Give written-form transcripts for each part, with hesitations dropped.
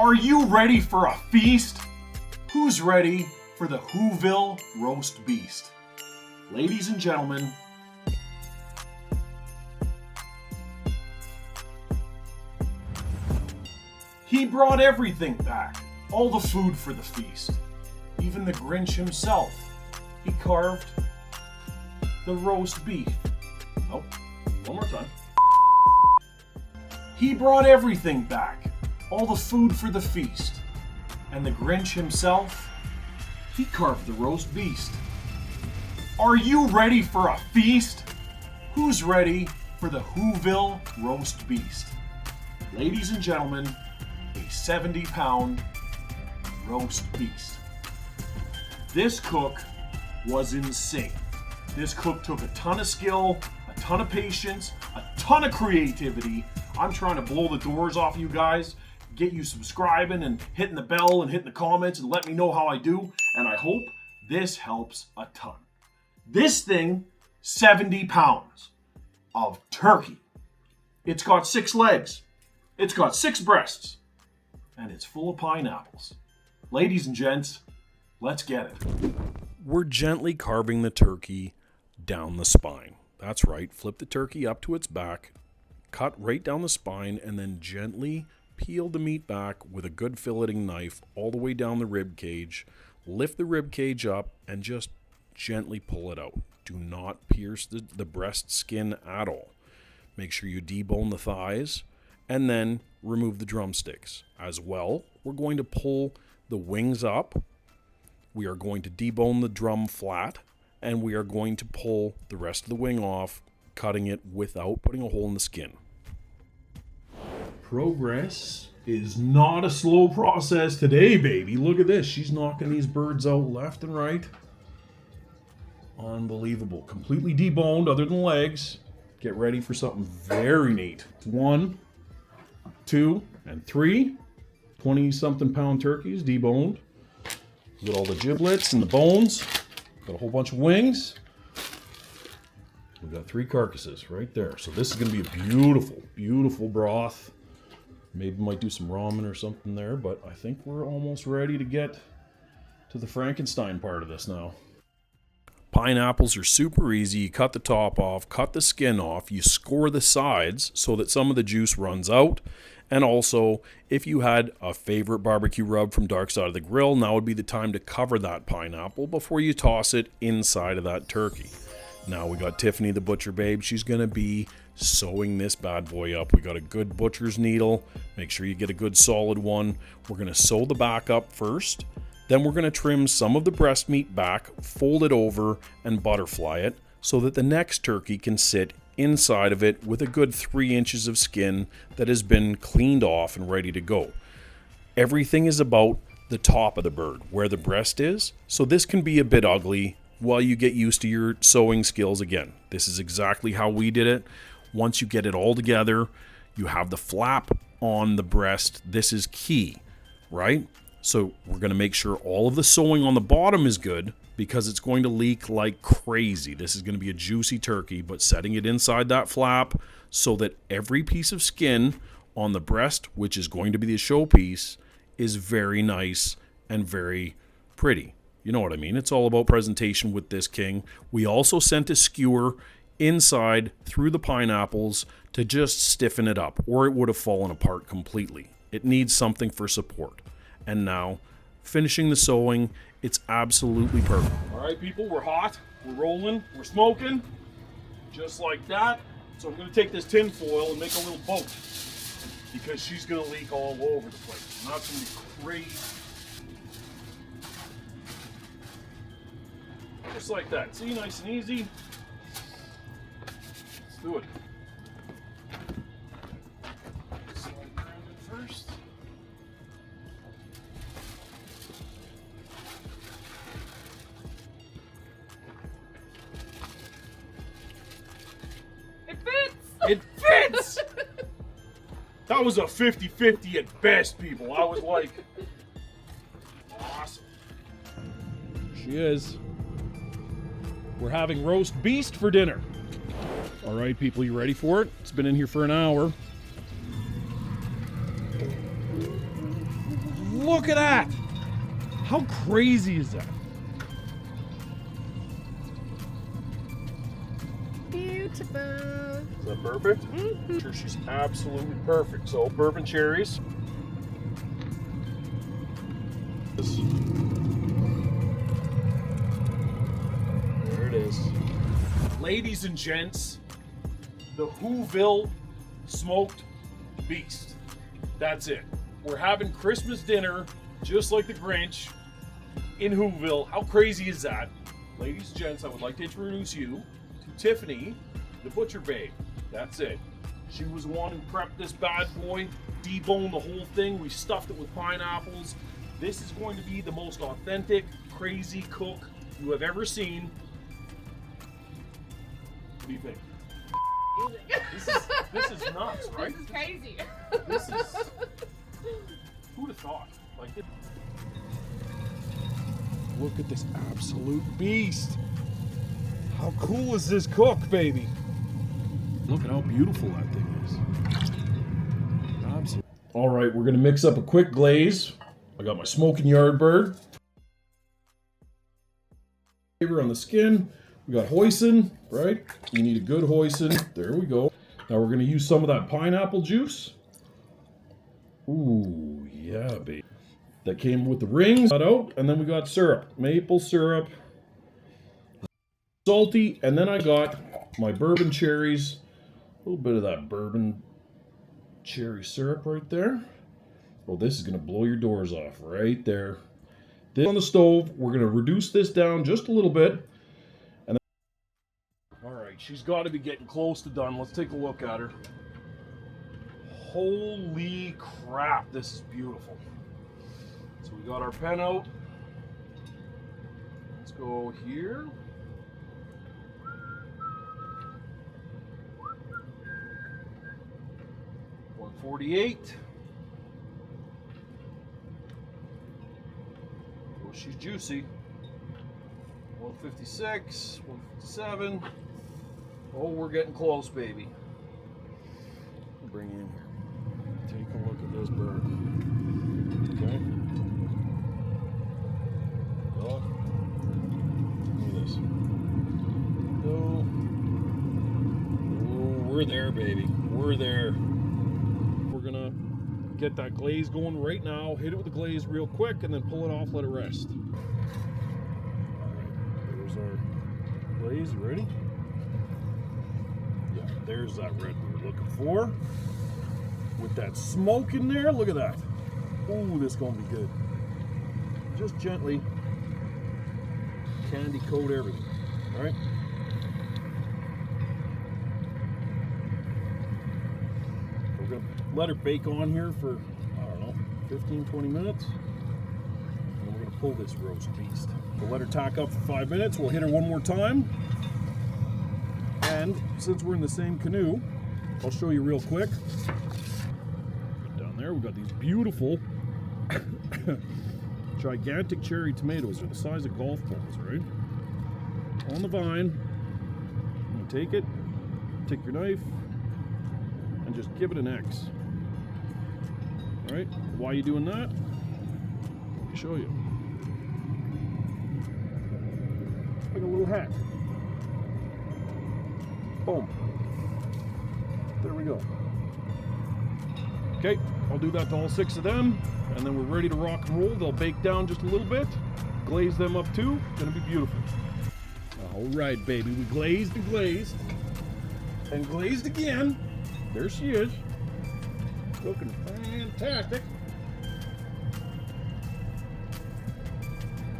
Are you ready for a feast? Who's ready for the Whoville Roast Beast? Ladies and gentlemen, he brought everything back, all the food for the feast. Even the Grinch himself. He carved the roast beef. Nope, one more time. He brought everything back, all the food for the feast. And the Grinch himself, he carved the roast beast. Are you ready for a feast? Who's ready for the Whoville Roast Beast? Ladies and gentlemen, a 70-pound roast beast. This cook was insane. This cook took a ton of skill, a ton of patience, a ton of creativity. I'm trying to blow the doors off you guys, get you subscribing and hitting the bell and hitting the comments and let me know how I do. And I hope this helps a ton. This thing, 70 pounds of turkey. It's got 6 legs. It's got 6 breasts. And it's full of pineapples. Ladies and gents, let's get it. We're gently carving the turkey down the spine. That's right, flip the turkey up to its back, cut right down the spine, and then gently peel the meat back with a good filleting knife all the way down the rib cage. Lift the rib cage up and just gently pull it out. Do not pierce the breast skin at all. Make sure you debone the thighs and then remove the drumsticks. As well, we're going to pull the wings up. We are going to debone the drum flat, and we are going to pull the rest of the wing off, cutting it without putting a hole in the skin. Progress is not a slow process today, baby. Look at this. She's knocking these birds out left and right. Unbelievable. Completely deboned other than legs. Get ready for something very neat. 1, 2, and 3. 20-something pound turkeys deboned. Got all the giblets and the bones. Got a whole bunch of wings. We got 3 carcasses right there. So this is going to be a beautiful, beautiful broth. Maybe might do some ramen or something there, but I think we're almost ready to get to the Frankenstein part of this now. Pineapples are super easy. You cut the top off, cut the skin off, you score the sides so that some of the juice runs out. And also, if you had a favorite barbecue rub from Darkside of the Grill, now would be the time to cover that pineapple before you toss it inside of that turkey. Now we got Tiffany the butcher babe. She's going to be sewing this bad boy up. We got a good butcher's needle. Make sure you get a good solid one. We're going to sew the back up first. Then we're going to trim some of the breast meat back, fold it over, and butterfly it so that the next turkey can sit inside of it with a good 3 inches of skin that has been cleaned off and ready to go. Everything is about the top of the bird, where the breast is, so this can be a bit ugly while you get used to your sewing skills again. This is exactly how we did it. Once you get it all together, you have the flap on the breast. This is key, right? So we're going to make sure all of the sewing on the bottom is good because it's going to leak like crazy. This is going to be a juicy turkey, but setting it inside that flap so that every piece of skin on the breast, which is going to be the showpiece, is very nice and very pretty. You know what I mean? It's all about presentation with this king. We also sent a skewer inside through the pineapples to just stiffen it up, or it would have fallen apart completely. It needs something for support. And now, finishing the sewing, it's absolutely perfect. All right, people, we're hot, we're rolling, we're smoking, just like that. So I'm going to take this tin foil and make a little boat because she's going to leak all over the place. And that's going to be crazy. Just like that. See, nice and easy. Let's do it. Slide around it first. It fits! That was a 50-50 at best, people. I was like, awesome. She is. We're having roast beast for dinner. All right, people, you ready for it? It's been in here for an hour. Look at that! How crazy is that? Beautiful. Is that perfect? Mm-hmm. Sure, she's absolutely perfect. So, bourbon cherries. There it is. Ladies and gents, the Whoville Smoked Beast. That's it. We're having Christmas dinner just like the Grinch in Whoville. How crazy is that? Ladies and gents, I would like to introduce you to Tiffany, the Butcher Babe. That's it. She was the one who prepped this bad boy, deboned the whole thing. We stuffed it with pineapples. This is going to be the most authentic, crazy cook you have ever seen. What do you think? This is nuts, right? This is crazy. This is... Who'd have thought? Like, look at this absolute beast. How cool is this cook, baby? Look at how beautiful that thing is. Absolutely. All right, we're gonna mix up a quick glaze. I got my smoking yardbird. Flavor on the skin. We got hoisin, right? You need a good hoisin. There we go. Now we're gonna use some of that pineapple juice. Ooh, yeah, baby. That came with the rings. Got out, and then we got syrup, maple syrup, salty, and then I got my bourbon cherries. A little bit of that bourbon cherry syrup right there. Oh, this is gonna blow your doors off right there. This on the stove. We're gonna reduce this down just a little bit. And then... All right, she's got to be getting close to done. Let's take a look at her. Holy crap, this is beautiful. So we got our pen out. Let's go here. .148. Oh, she's juicy. 156, 157. Oh, we're getting close, baby. Bring you in here. Take a look at this bird. Okay. Well, look at this. Go. Oh, we're there, baby. We're there. We're gonna get that glaze going right now. Hit it with the glaze real quick and then pull it off, let it rest. Alright, there's our glaze. You ready? Yeah, there's that red we were looking for. With that smoke in there, look at that. Ooh, this is gonna be good. Just gently candy coat everything. All right. We're gonna let her bake on here for, I don't know, 15, 20 minutes. And then we're gonna pull this roast beast. We'll let her tack up for 5 minutes. We'll hit her one more time. And since we're in the same canoe, I'll show you real quick. Down there, we've got these beautiful gigantic cherry tomatoes. They're the size of golf balls, right? On the vine. You take it, take your knife, and just give it an X. All right? Why are you doing that? Let me show you. Like a little hat. Boom. There we go. Okay, I'll do that to all 6 of them, and then we're ready to rock and roll. They'll bake down just a little bit. Glaze them up too. Gonna be beautiful. All right, baby. We glazed and glazed. And glazed again. There she is. Looking fantastic.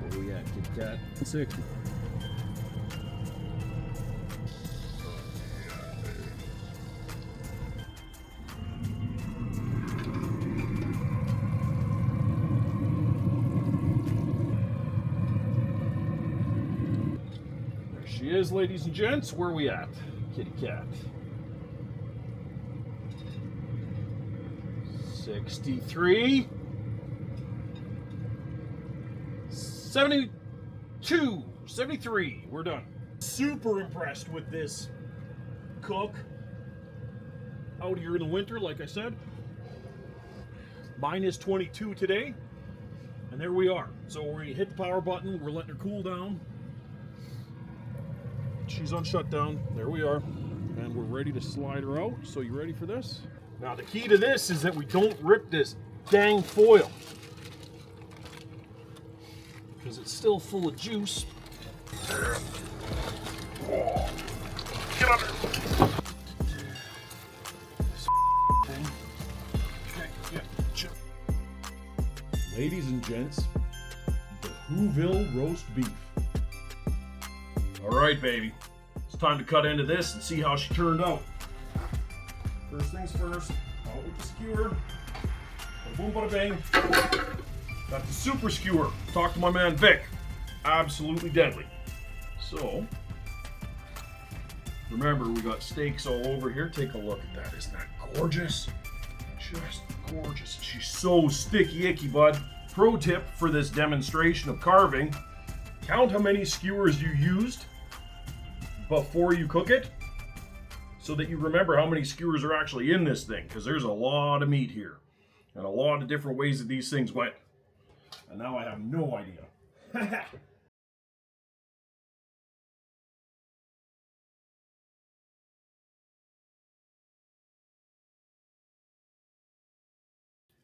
What do we got, Kit Kat? 6. She is, ladies and gents. Where are we at? Kitty cat. 63. 72. 73. We're done. Super impressed with this cook. Out here in the winter, like I said. Minus 22 today. And there we are. So we hit the power button, we're letting her cool down. She's on shutdown. There we are. And we're ready to slide her out. So you ready for this? Now the key to this is that we don't rip this dang foil, because it's still full of juice. Oh, get under. Okay, yeah, chill. Ladies and gents, the Whoville Roast Beef. All right, baby. It's time to cut into this and see how she turned out. First things first, out with the skewer. Bada boom, bada bang. Got the super skewer. Talk to my man Vic. Absolutely deadly. So, remember, we got steaks all over here. Take a look at that. Isn't that gorgeous? Just gorgeous. She's so sticky icky, bud. Pro tip for this demonstration of carving: count how many skewers you used before you cook it, so that you remember how many skewers are actually in this thing, because there's a lot of meat here and a lot of different ways that these things went. And now I have no idea.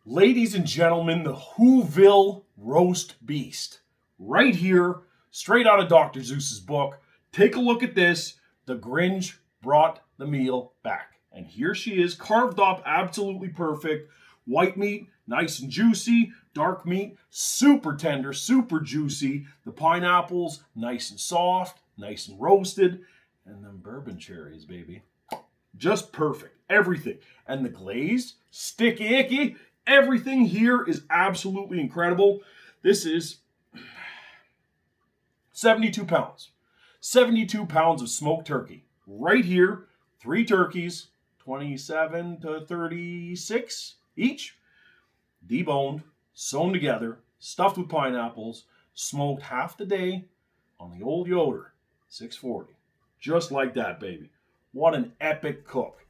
Ladies and gentlemen, the Whoville Roast Beast. Right here, straight out of Dr. Seuss's book. Take a look at this. The Grinch brought the meal back. And here she is, carved up, absolutely perfect. White meat, nice and juicy. Dark meat, super tender, super juicy. The pineapples, nice and soft, nice and roasted. And then bourbon cherries, baby. Just perfect. Everything. And the glaze, sticky icky. Everything here is absolutely incredible. This is 72 pounds. 72 pounds of smoked turkey. Right here, 3 turkeys, 27 to 36 each. Deboned, sewn together, stuffed with pineapples, smoked half the day on the old Yoder 640. Just like that, baby. What an epic cook.